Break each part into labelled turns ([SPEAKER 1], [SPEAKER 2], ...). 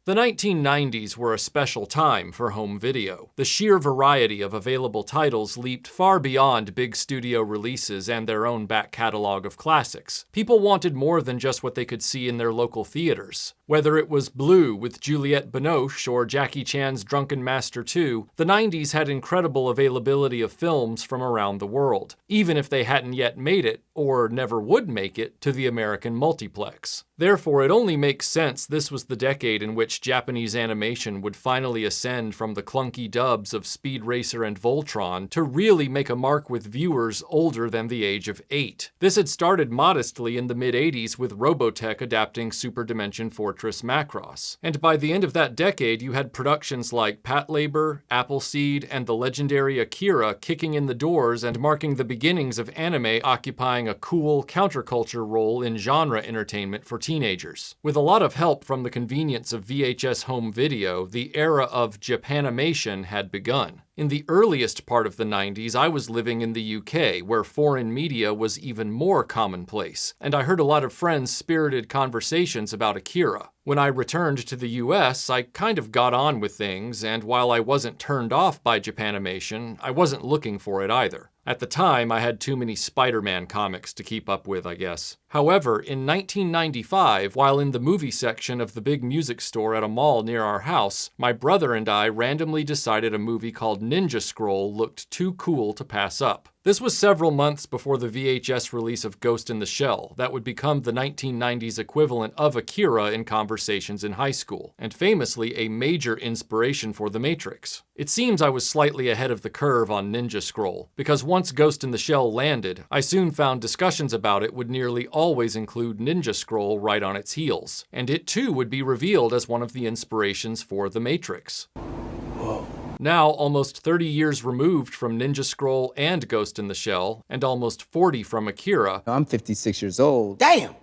[SPEAKER 1] The 1990s were a special time for home video. The sheer variety of available titles leaped far beyond big studio releases and their own back catalog of classics. People wanted more than just what they could see in their local theaters. Whether it was Blue with Juliette Binoche or Jackie Chan's Drunken Master 2, the 90s had incredible availability of films from around the world, even if they hadn't yet made it, or never would make it, to the American multiplex. Therefore, it only makes sense this was the decade in which Japanese animation would finally ascend from the clunky dubs of Speed Racer and Voltron to really make a mark with viewers older than the age of 8. This had started modestly in the mid-80s with Robotech adapting Super Dimension Fortress Macross. And by the end of that decade, you had productions like Patlabor, Appleseed, and the legendary Akira kicking in the doors and marking the beginnings of anime occupying a cool counterculture role in genre entertainment for teenagers. With a lot of help from the convenience of VHS home video, the era of Japanimation had begun. In the earliest part of the 90s, I was living in the UK, where foreign media was even more commonplace, and I heard a lot of friends' spirited conversations about Akira. When I returned to the US, I kind of got on with things, and while I wasn't turned off by Japanimation, I wasn't looking for it either. At the time, I had too many Spider-Man comics to keep up with, I guess. However, in 1995, while in the movie section of the big music store at a mall near our house, my brother and I randomly decided a movie called Ninja Scroll looked too cool to pass up. This was several months before the VHS release of Ghost in the Shell, that would become the 1990s equivalent of Akira in conversations in high school, and famously a major inspiration for The Matrix. It seems I was slightly ahead of the curve on Ninja Scroll, because once Ghost in the Shell landed, I soon found discussions about it would nearly always include Ninja Scroll right on its heels, and it too would be revealed as one of the inspirations for The Matrix.
[SPEAKER 2] Whoa.
[SPEAKER 1] Now, almost 30 years removed from Ninja Scroll and Ghost in the Shell, and almost 40 from Akira,
[SPEAKER 2] I'm 56 years old.
[SPEAKER 3] Damn!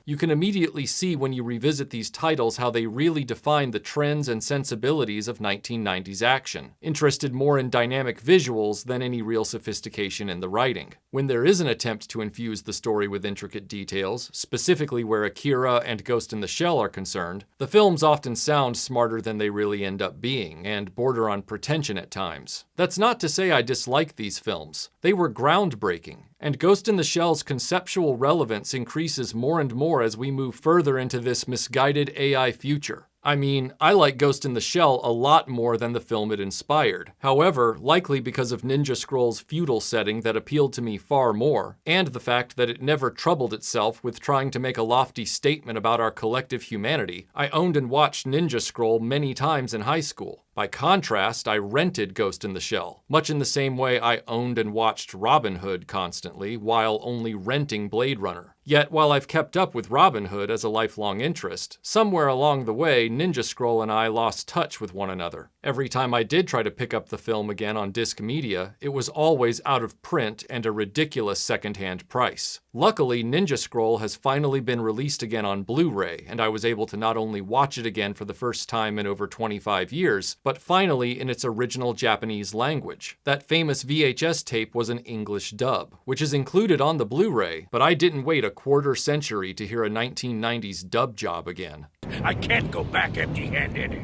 [SPEAKER 1] You can immediately see when you revisit these titles how they really define the trends and sensibilities of 1990s action, interested more in dynamic visuals than any real sophistication in the writing. When there is an attempt to infuse the story with intricate details, specifically where Akira and Ghost in the Shell are concerned, the films often sound smarter than they really end up being, and border on pretension at times. That's not to say I dislike these films. They were groundbreaking, and Ghost in the Shell's conceptual relevance increases more and more as we move further into this misguided AI future. I mean, I like Ghost in the Shell a lot more than the film it inspired. However, likely because of Ninja Scroll's feudal setting that appealed to me far more, and the fact that it never troubled itself with trying to make a lofty statement about our collective humanity, I owned and watched Ninja Scroll many times in high school. By contrast, I rented Ghost in the Shell, much in the same way I owned and watched Robin Hood constantly, while only renting Blade Runner. Yet, while I've kept up with Robin Hood as a lifelong interest, somewhere along the way, Ninja Scroll and I lost touch with one another. Every time I did try to pick up the film again on disc media, it was always out of print and a ridiculous second-hand price. Luckily, Ninja Scroll has finally been released again on Blu-ray, and I was able to not only watch it again for the first time in over 25 years, but finally in its original Japanese language. That famous VHS tape was an English dub, which is included on the Blu-ray, but I didn't wait a quarter century to hear a 1990s dub job again.
[SPEAKER 4] I can't go back empty-handed.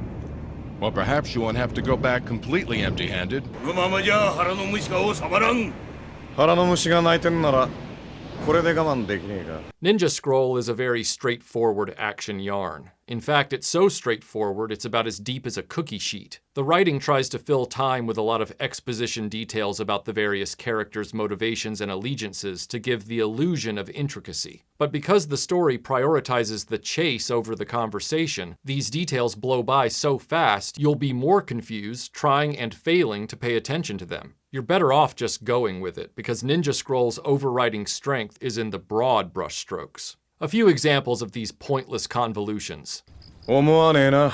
[SPEAKER 5] Well, perhaps you won't have to go back completely empty-handed.
[SPEAKER 4] このままじゃ腹の虫が収まらん。
[SPEAKER 3] 腹の虫が鳴いてんならこれで我慢できねえか。
[SPEAKER 1] Ninja Scroll is a very straightforward action yarn. In fact, it's so straightforward, it's about as deep as a cookie sheet. The writing tries to fill time with a lot of exposition details about the various characters' motivations and allegiances to give the illusion of intricacy. But because the story prioritizes the chase over the conversation, these details blow by so fast, you'll be more confused, trying and failing to pay attention to them. You're better off just going with it, because Ninja Scroll's overriding strength is in the broad brushstrokes. A few examples of these pointless convolutions.
[SPEAKER 3] 思わねえな。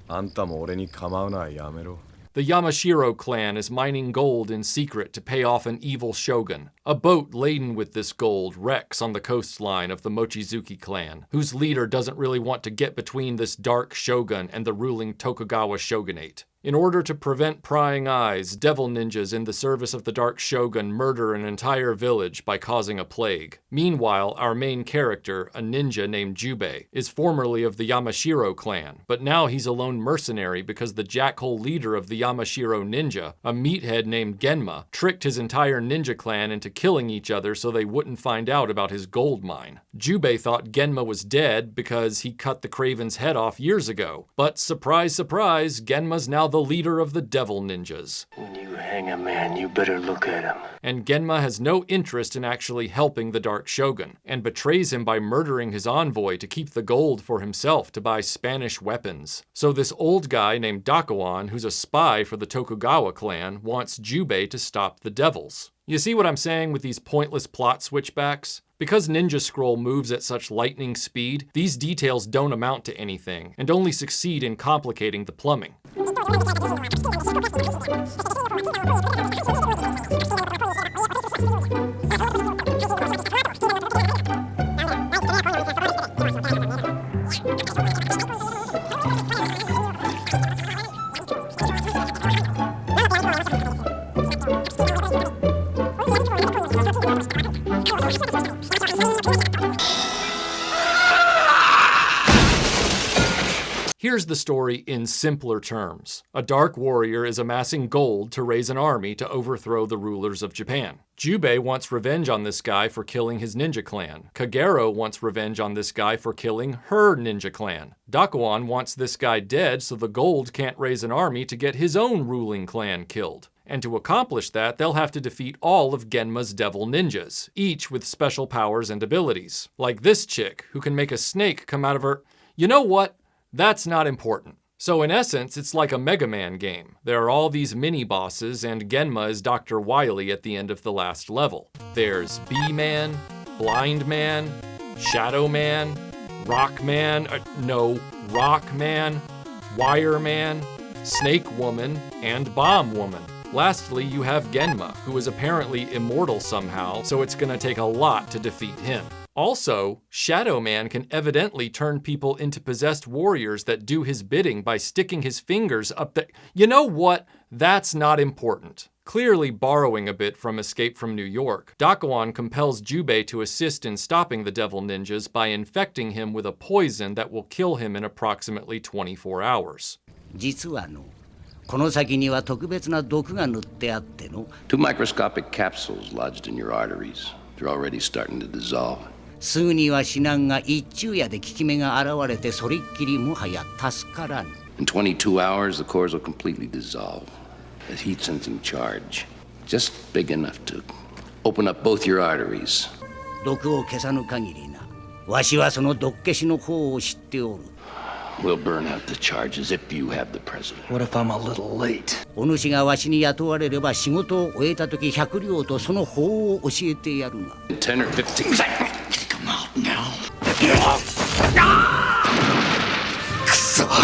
[SPEAKER 3] あんたも俺に構うのはやめろ。
[SPEAKER 1] The Yamashiro clan is mining gold in secret to pay off an evil shogun. A boat laden with this gold wrecks on the coastline of the Mochizuki clan, whose leader doesn't really want to get between this dark shogun and the ruling Tokugawa shogunate. In order to prevent prying eyes, devil ninjas in the service of the Dark Shogun murder an entire village by causing a plague. Meanwhile, our main character, a ninja named Jubei, is formerly of the Yamashiro clan, but now he's a lone mercenary because the jackhole leader of the Yamashiro ninja, a meathead named Genma, tricked his entire ninja clan into killing each other so they wouldn't find out about his gold mine. Jubei thought Genma was dead because he cut the Craven's head off years ago, but surprise, surprise, Genma's now the leader of the devil ninjas.
[SPEAKER 6] When you hang a man, you better look at him.
[SPEAKER 1] And Genma has no interest in actually helping the Dark Shogun, and betrays him by murdering his envoy to keep the gold for himself to buy Spanish weapons. So this old guy named Dakuan, who's a spy for the Tokugawa clan, wants Jubei to stop the devils. You see what I'm saying with these pointless plot switchbacks? Because Ninja Scroll moves at such lightning speed, these details don't amount to anything, and only succeed in complicating the plumbing. Here's the story in simpler terms. A dark warrior is amassing gold to raise an army to overthrow the rulers of Japan. Jubei wants revenge on this guy for killing his ninja clan. Kagero wants revenge on this guy for killing her ninja clan. Dakuan wants this guy dead so the gold can't raise an army to get his own ruling clan killed. And to accomplish that, they'll have to defeat all of Genma's devil ninjas, each with special powers and abilities. Like this chick, who can make a snake come out of her... You know what? That's not important. So in essence, it's like a Mega Man game. There are all these mini-bosses, and Genma is Dr. Wily at the end of the last level. There's Bee-Man, Blind Man, Shadow Man, Rock Man, Rock Man, Wire Man, Snake Woman, and Bomb Woman. Lastly, you have Genma, who is apparently immortal somehow, so it's gonna take a lot to defeat him. Also, Shadow Man can evidently turn people into possessed warriors that do his bidding by sticking his fingers up the... You know what? That's not important. Clearly borrowing a bit from Escape from New York, Dakuan compels Jubei to assist in stopping the devil ninjas by infecting him with a poison that will kill him in approximately 24 hours.
[SPEAKER 7] この先には特別な毒が塗ってあっての
[SPEAKER 6] Two microscopic capsules lodged in your arteries. They're already starting to dissolve.
[SPEAKER 7] すぐには死なんが一昼夜で効き目が現れてそれっきりもはや助からん
[SPEAKER 6] In 22 hours, the cores will completely dissolve. A heat-sensing charge. Just big enough to open up both your arteries.
[SPEAKER 7] 毒を消さぬ限りなわしはその毒消しの方を知っておる
[SPEAKER 6] We'll burn out the charges if you have the president.
[SPEAKER 2] What if I'm a little late?
[SPEAKER 7] お主がわしに雇われれば仕事を終えた時100両とその法を教えてやるが
[SPEAKER 6] In 10 or 15 seconds.
[SPEAKER 7] Come out now.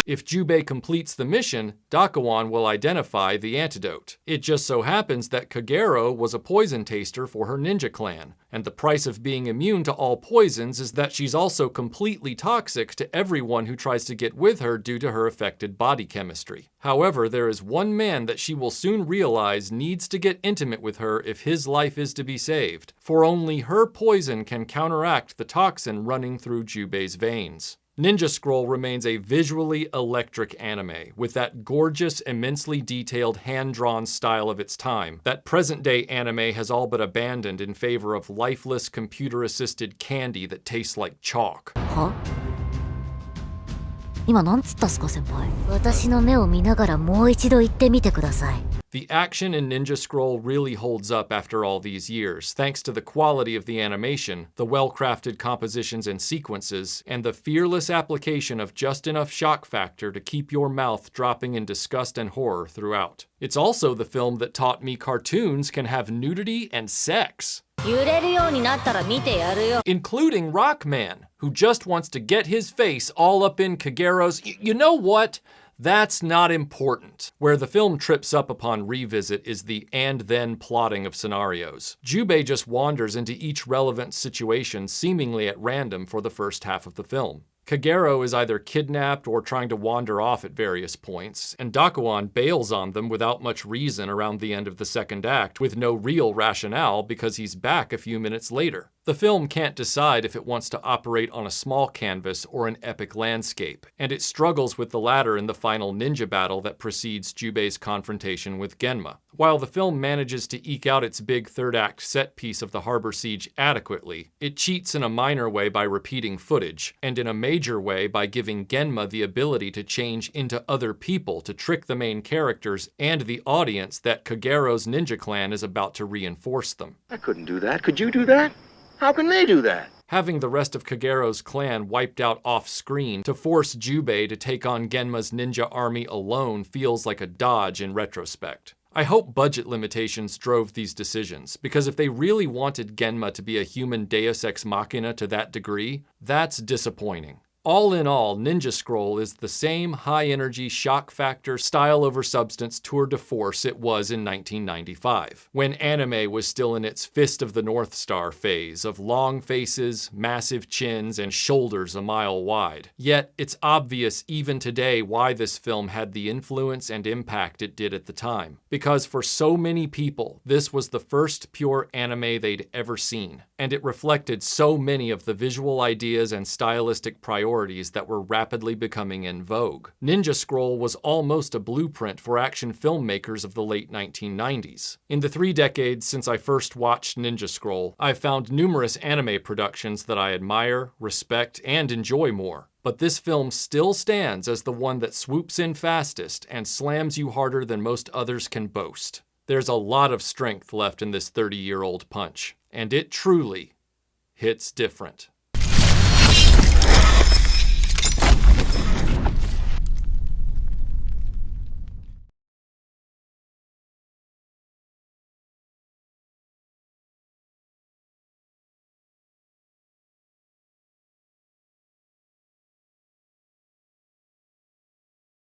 [SPEAKER 1] If Jubei completes the mission, Dakuan will identify the antidote. It just so happens that Kagero was a poison taster for her ninja clan, and the price of being immune to all poisons is that she's also completely toxic to everyone who tries to get with her due to her affected body chemistry. However, there is one man that she will soon realize needs to get intimate with her if his life is to be saved, for only her poison can counteract the toxin running through Jubei's veins. Ninja Scroll remains a visually electric anime, with that gorgeous, immensely detailed, hand-drawn style of its time, that present-day anime has all but abandoned in favor of lifeless, computer-assisted candy that tastes like chalk.
[SPEAKER 8] は？今なんつったっすか、先輩。私の目を見ながらもう一度言ってみてください。
[SPEAKER 1] The action in Ninja Scroll really holds up after all these years, thanks to the quality of the animation, the well-crafted compositions and sequences, and the fearless application of just enough shock factor to keep your mouth dropping in disgust and horror throughout. It's also the film that taught me cartoons can have nudity and sex.
[SPEAKER 8] 揺れるようになったら見てやるよ。
[SPEAKER 1] Including Rockman, who just wants to get his face all up in Kagero's... You know what? That's not important. Where the film trips up upon revisit is the and-then plotting of scenarios. Jubei just wanders into each relevant situation seemingly at random for the first half of the film. Kagero is either kidnapped or trying to wander off at various points, and Dakuan bails on them without much reason around the end of the second act, with no real rationale because he's back a few minutes later. The film can't decide if it wants to operate on a small canvas or an epic landscape, and it struggles with the latter in the final ninja battle that precedes Jubei's confrontation with Genma. While the film manages to eke out its big third-act set piece of the harbor siege adequately, it cheats in a minor way by repeating footage, and in a major way by giving Genma the ability to change into other people to trick the main characters and the audience that Kagero's ninja clan is about to reinforce them.
[SPEAKER 9] I couldn't do that. Could you do that? How can they do that?
[SPEAKER 1] Having the rest of Kagero's clan wiped out off-screen to force Jubei to take on Genma's ninja army alone feels like a dodge in retrospect. I hope budget limitations drove these decisions, because if they really wanted Genma to be a human deus ex machina to that degree, that's disappointing. All in all, Ninja Scroll is the same high-energy, shock factor, style over substance tour de force it was in 1995, when anime was still in its Fist of the North Star phase of long faces, massive chins, and shoulders a mile wide. Yet, it's obvious even today why this film had the influence and impact it did at the time. Because for so many people, this was the first pure anime they'd ever seen, and it reflected so many of the visual ideas and stylistic priorities that were rapidly becoming in vogue. Ninja Scroll was almost a blueprint for action filmmakers of the late 1990s. In the 3 decades since I first watched Ninja Scroll, I've found numerous anime productions that I admire, respect, and enjoy more. But this film still stands as the one that swoops in fastest and slams you harder than most others can boast. There's a lot of strength left in this 30-year-old punch, and it truly hits different.